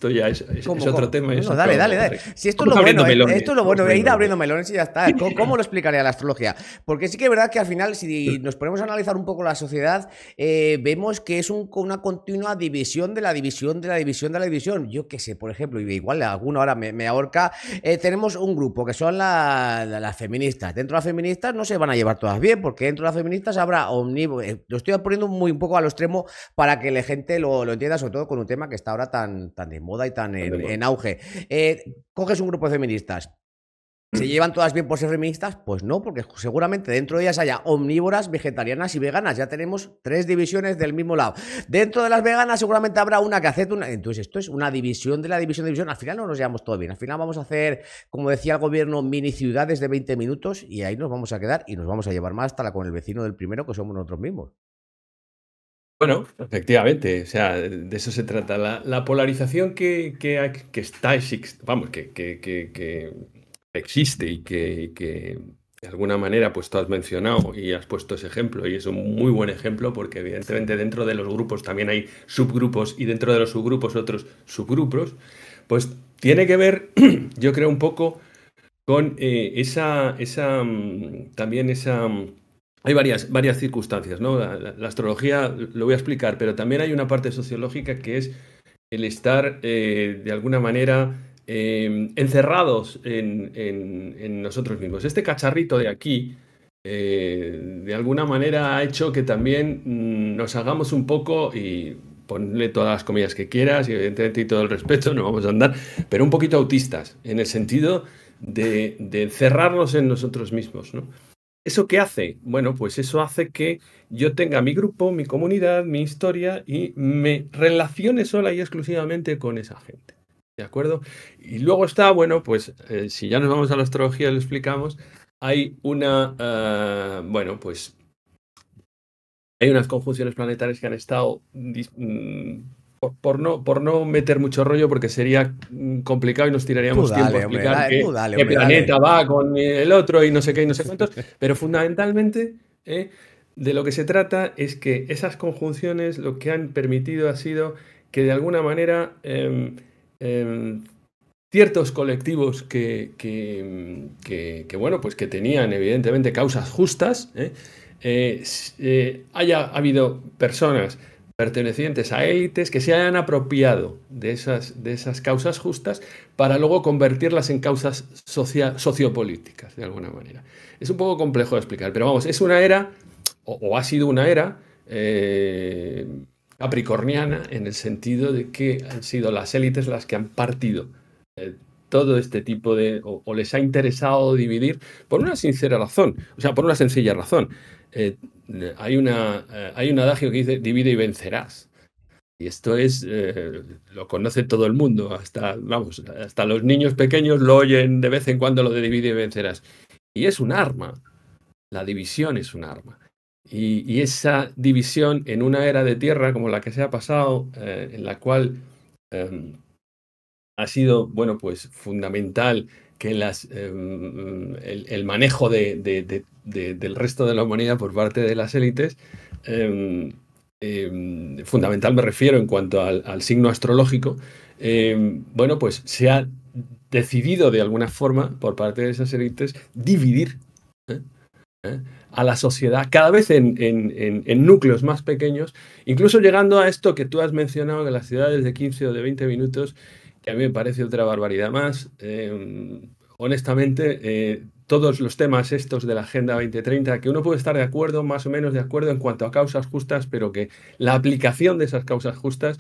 esto ya es otro tema. No, dale, dale, dale. Si esto es lo bueno, esto es lo bueno, ir abriendo melones y ya está. ¿Cómo lo explicaría la astrología? Porque sí que es verdad que al final, si nos ponemos a analizar un poco la sociedad, vemos que es una continua división de la división de la división de la división. Yo qué sé, por ejemplo, igual alguna hora me ahorca, tenemos un grupo que son las feministas. Dentro de las feministas no se van a llevar todas bien, porque dentro de las feministas habrá lo estoy poniendo muy un poco a lo extremo para que la gente lo entienda, sobre todo con un tema que está ahora tan de moda y tan en auge. Coges un grupo de feministas. ¿Se llevan todas bien por ser feministas? Pues no, porque seguramente dentro de ellas haya omnívoras, vegetarianas y veganas. Ya tenemos 3 divisiones del mismo lado. Dentro de las veganas seguramente habrá una que acepte una... Entonces esto es una división de la división de división. Al final no nos llevamos todo bien. Al final vamos a hacer, como decía el gobierno, mini ciudades de 20 minutos y ahí nos vamos a quedar y nos vamos a llevar más hasta con el vecino del primero, que somos nosotros mismos. Bueno, efectivamente, o sea, de eso se trata. La polarización que está, vamos, que existe y que de alguna manera pues tú has mencionado y has puesto ese ejemplo y es un muy buen ejemplo porque evidentemente dentro de los grupos también hay subgrupos y dentro de los subgrupos otros subgrupos, pues tiene que ver, yo creo, un poco con también esa... Hay varias circunstancias, ¿no? La astrología lo voy a explicar, pero también hay una parte sociológica que es el estar de alguna manera encerrados en nosotros mismos. Este cacharrito de aquí, de alguna manera ha hecho que también nos hagamos un poco, y ponle todas las comillas que quieras, y evidentemente y todo el respeto, no vamos a andar, pero un poquito autistas, en el sentido de encerrarnos en nosotros mismos, ¿no? ¿Eso qué hace? Bueno, pues eso hace que yo tenga mi grupo, mi comunidad, mi historia y me relacione sola y exclusivamente con esa gente. ¿De acuerdo? Y luego está, bueno, pues si ya nos vamos a la astrología, lo explicamos, hay bueno, pues hay unas conjunciones planetarias que han estado, por no meter mucho rollo, porque sería complicado y nos tiraríamos tiempo a explicar qué planeta va con el otro y no sé qué y no sé cuántos, pero fundamentalmente de lo que se trata es que esas conjunciones lo que han permitido ha sido que de alguna manera ciertos colectivos bueno, pues que tenían evidentemente causas justas, haya habido personas pertenecientes a élites que se hayan apropiado de esas causas justas para luego convertirlas en causas sociopolíticas, de alguna manera. Es un poco complejo de explicar, pero vamos, es una era, o ha sido una era capricorniana, en el sentido de que han sido las élites las que han partido todo este tipo o les ha interesado dividir por una sincera razón, o sea, por una sencilla razón. Hay un adagio que dice divide y vencerás. Y esto lo conoce todo el mundo, hasta los niños pequeños lo oyen de vez en cuando, lo de divide y vencerás. Y es un arma, la división es un arma. Y esa división en una era de tierra como la que se ha pasado, en la cual ha sido, bueno, pues fundamental que el manejo del resto de la humanidad por parte de las élites, fundamental me refiero en cuanto al signo astrológico, bueno, pues se ha decidido de alguna forma por parte de esas élites dividir a la sociedad cada vez en núcleos más pequeños, incluso llegando a esto que tú has mencionado, que las ciudades de 15 o de 20 minutos, que a mí me parece otra barbaridad más. Honestamente, todos los temas estos de la Agenda 2030, que uno puede estar de acuerdo, más o menos de acuerdo en cuanto a causas justas, pero que la aplicación de esas causas justas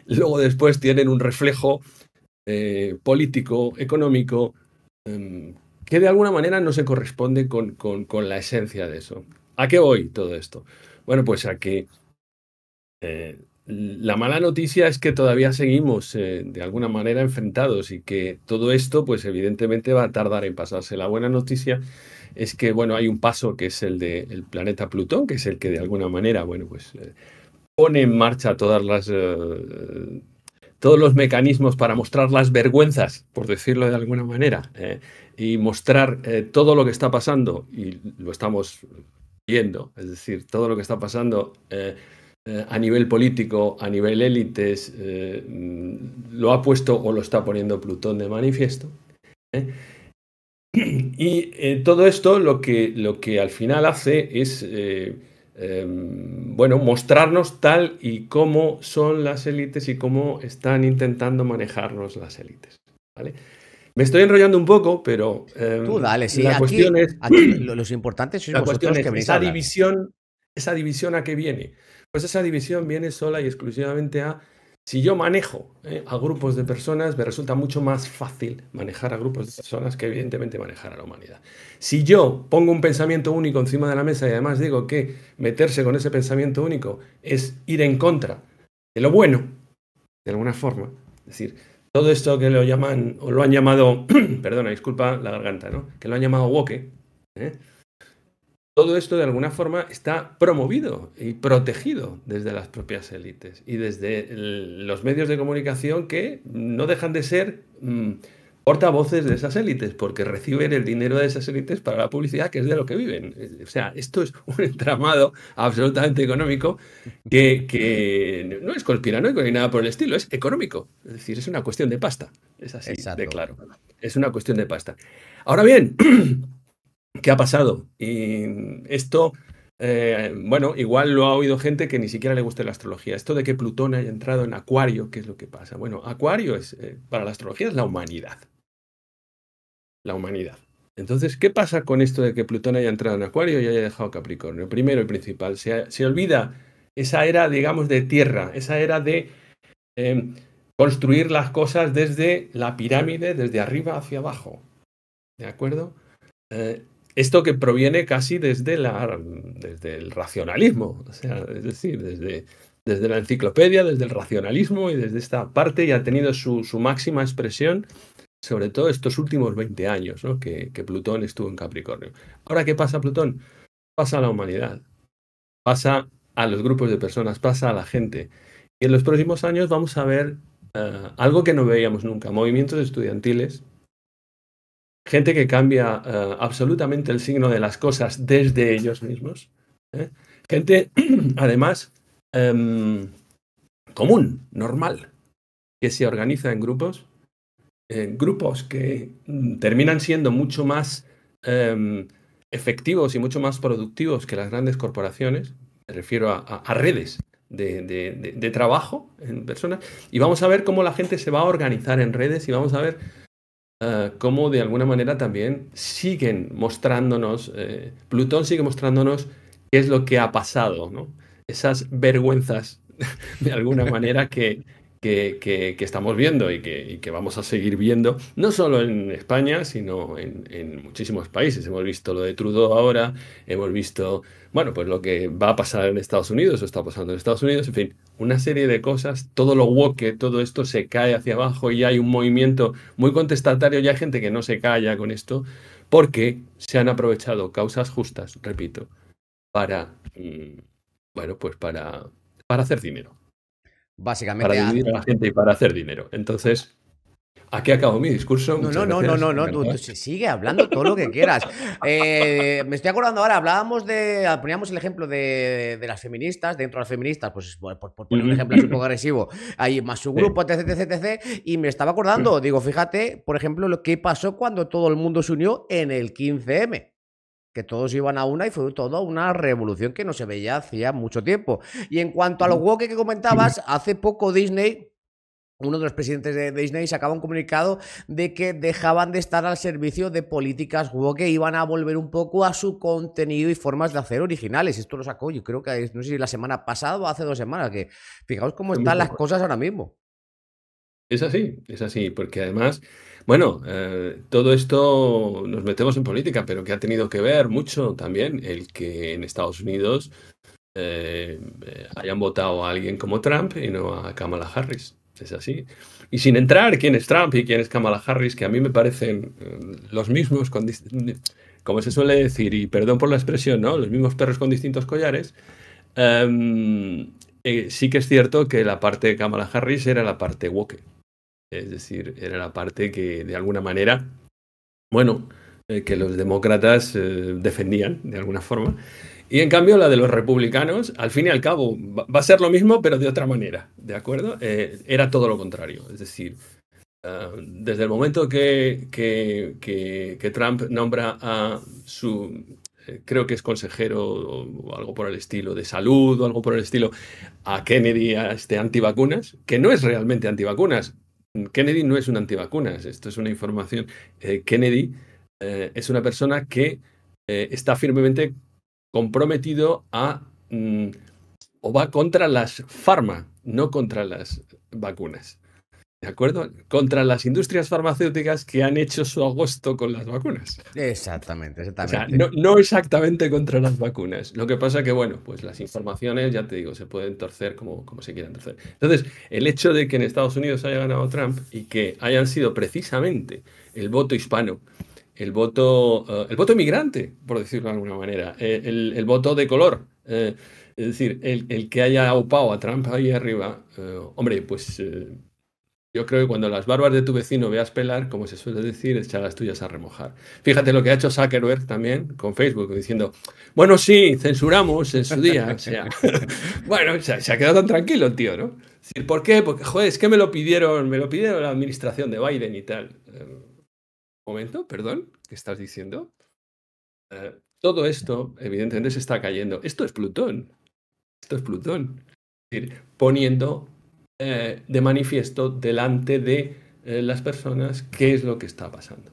luego después tienen un reflejo político, económico, que de alguna manera no se corresponde con la esencia de eso. ¿A qué voy todo esto? Bueno, pues a que la mala noticia es que todavía seguimos de alguna manera enfrentados y que todo esto, pues evidentemente va a tardar en pasarse. La buena noticia es que, bueno, hay un paso que es el del planeta Plutón, que es el que de alguna manera, bueno, pues pone en marcha todos los mecanismos para mostrar las vergüenzas, por decirlo de alguna manera, y mostrar todo lo que está pasando, y lo estamos viendo, es decir, todo lo que está pasando a nivel político, a nivel élites, lo ha puesto o lo está poniendo Plutón de manifiesto. Y todo esto lo que al final hace es bueno, mostrarnos tal y cómo son las élites y cómo están intentando manejarnos las élites, ¿vale? Me estoy enrollando un poco, pero tú dale, sí. la Aquí, cuestión es, los importantes sois la cuestión vosotros que es venís a hablar. esa división a qué viene. Pues esa división viene sola y exclusivamente a, si yo manejo a grupos de personas, me resulta mucho más fácil manejar a grupos de personas que evidentemente manejar a la humanidad. Si yo pongo un pensamiento único encima de la mesa y además digo que meterse con ese pensamiento único es ir en contra de lo bueno, de alguna forma, es decir, todo esto que lo llaman, o lo han llamado, perdona, disculpa la garganta, ¿no? Que lo han llamado woke, todo esto de alguna forma está promovido y protegido desde las propias élites y desde los medios de comunicación que no dejan de ser portavoces de esas élites, porque reciben el dinero de esas élites para la publicidad, que es de lo que viven. O sea, esto es un entramado absolutamente económico que no es conspiranoico ni nada por el estilo, es económico. Es decir, es una cuestión de pasta. Es así de Exacto. claro. Es una cuestión de pasta. Ahora bien, ¿qué ha pasado? Y esto, bueno, igual lo ha oído gente que ni siquiera le gusta la astrología. Esto de que Plutón haya entrado en Acuario, ¿qué es lo que pasa? Bueno, Acuario es, para la astrología es la humanidad. La humanidad. Entonces, ¿qué pasa con esto de que Plutón haya entrado en Acuario y haya dejado Capricornio? Primero y principal, se olvida esa era, digamos, de tierra, esa era de construir las cosas desde la pirámide, desde arriba hacia abajo. ¿De acuerdo? Esto que proviene casi desde el racionalismo, o sea, es decir, desde la enciclopedia, desde el racionalismo y desde esta parte, y ha tenido su máxima expresión, sobre todo estos últimos 20 años, ¿no? que Plutón estuvo en Capricornio. Ahora, ¿qué pasa Plutón? Pasa a la humanidad, pasa a los grupos de personas, pasa a la gente. Y en los próximos años vamos a ver algo que no veíamos nunca, movimientos estudiantiles, gente que cambia absolutamente el signo de las cosas desde ellos mismos. Gente, además, común, normal, que se organiza en grupos que terminan siendo mucho más efectivos y mucho más productivos que las grandes corporaciones. Me refiero a redes de trabajo en personas. Y vamos a ver cómo la gente se va a organizar en redes y vamos a ver cómo de alguna manera también siguen mostrándonos, Plutón sigue mostrándonos qué es lo que ha pasado, ¿no? Esas vergüenzas de alguna manera que estamos viendo y que vamos a seguir viendo, no solo en España, sino en muchísimos países. Hemos visto lo de Trudeau ahora, hemos visto, bueno, pues lo que va a pasar en Estados Unidos o está pasando en Estados Unidos, en fin, una serie de cosas, todo lo woke, todo esto se cae hacia abajo y hay un movimiento muy contestatario y hay gente que no se calla con esto porque se han aprovechado causas justas, repito, para, bueno, pues para hacer dinero. Para Básicamente, dividir a la gente y para hacer dinero. Entonces, aquí acabo mi discurso. no, Muchas no, no, no, gracias. no, no, tú sigue hablando todo lo que quieras. Me estoy acordando ahora, poníamos el ejemplo de las feministas, dentro de las feministas, pues por poner un ejemplo así un poco agresivo, hay más su grupo, etc, etc, etc, y me estaba acordando, digo, fíjate, por ejemplo, lo que pasó cuando todo el mundo se unió en el 15M. Que todos iban a una y fue toda una revolución que no se veía hacía mucho tiempo. Y en cuanto a lo woke que comentabas, hace poco Disney, uno de los presidentes de Disney, sacaba un comunicado de que dejaban de estar al servicio de políticas woke, que iban a volver un poco a su contenido y formas de hacer originales. Esto lo sacó, yo creo que no sé si la semana pasada o hace 2 semanas, que fijaos cómo están las cosas ahora mismo. Es así, porque además, bueno, todo esto nos metemos en política, pero que ha tenido que ver mucho también el que en Estados Unidos hayan votado a alguien como Trump y no a Kamala Harris. Es así. Y sin entrar quién es Trump y quién es Kamala Harris, que a mí me parecen los mismos, como se suele decir, y perdón por la expresión, ¿no? Los mismos perros con distintos collares. Sí que es cierto que la parte de Kamala Harris era la parte woke. Es decir, era la parte que de alguna manera, bueno, que los demócratas defendían de alguna forma. Y en cambio la de los republicanos, al fin y al cabo, va a ser lo mismo, pero de otra manera, ¿de acuerdo? Era todo lo contrario. Es decir, desde el momento que Trump nombra a su, creo que es consejero o algo por el estilo, de salud o algo por el estilo, a Kennedy, a este antivacunas, que no es realmente antivacunas. Kennedy no es un antivacunas, esto es una información. Kennedy es una persona que está firmemente comprometido a o va contra las farma, no contra las vacunas. ¿De acuerdo? Contra las industrias farmacéuticas que han hecho su agosto con las vacunas. Exactamente, exactamente. O sea, no exactamente contra las vacunas. Lo que pasa que, bueno, pues las informaciones, ya te digo, se pueden torcer como se quieran torcer. Entonces, el hecho de que en Estados Unidos haya ganado Trump y que hayan sido precisamente el voto hispano, el voto inmigrante, por decirlo de alguna manera, el voto de color, es decir, el que haya aupado a Trump ahí arriba, hombre, pues yo creo que cuando las barbas de tu vecino veas pelar, como se suele decir, echa las tuyas a remojar. Fíjate lo que ha hecho Zuckerberg también con Facebook, diciendo, bueno, sí, censuramos en su día. O sea, bueno, se ha quedado tan tranquilo el tío, ¿no? Es decir, ¿por qué? Porque, joder, es que me lo pidieron la administración de Biden y tal. Momento, perdón, ¿qué estás diciendo? Todo esto, evidentemente, se está cayendo. Esto es Plutón. Esto es Plutón. Es decir, poniendo de manifiesto delante de las personas qué es lo que está pasando.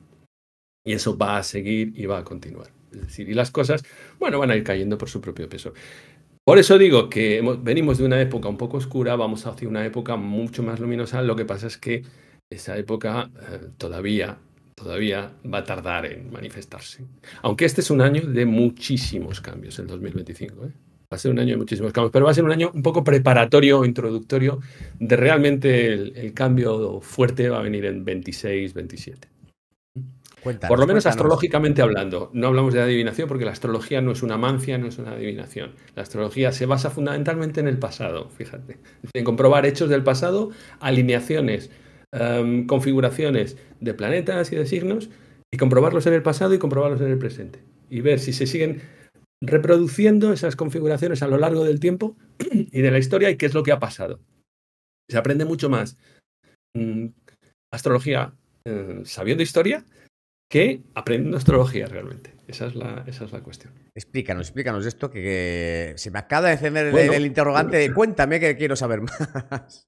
Y eso va a seguir y va a continuar. Es decir, y las cosas, bueno, van a ir cayendo por su propio peso. Por eso digo que venimos de una época un poco oscura, vamos hacia una época mucho más luminosa. Lo que pasa es que esa época todavía va a tardar en manifestarse. Aunque este es un año de muchísimos cambios, el 2025, ¿eh? Va a ser un año de muchísimos cambios, pero va a ser un año un poco preparatorio o introductorio de realmente el cambio fuerte va a venir en 26, 27. Por lo menos astrológicamente hablando. No hablamos de adivinación porque la astrología no es una mancia, no es una adivinación. La astrología se basa fundamentalmente en el pasado, fíjate. En comprobar hechos del pasado, alineaciones, configuraciones de planetas y de signos, y comprobarlos en el pasado y comprobarlos en el presente. Y ver si se siguen reproduciendo esas configuraciones a lo largo del tiempo y de la historia y qué es lo que ha pasado. Se aprende mucho más astrología sabiendo historia que aprendiendo astrología realmente. Esa es la cuestión. Explícanos esto que se me acaba de encender el interrogante de cuéntame que quiero saber más.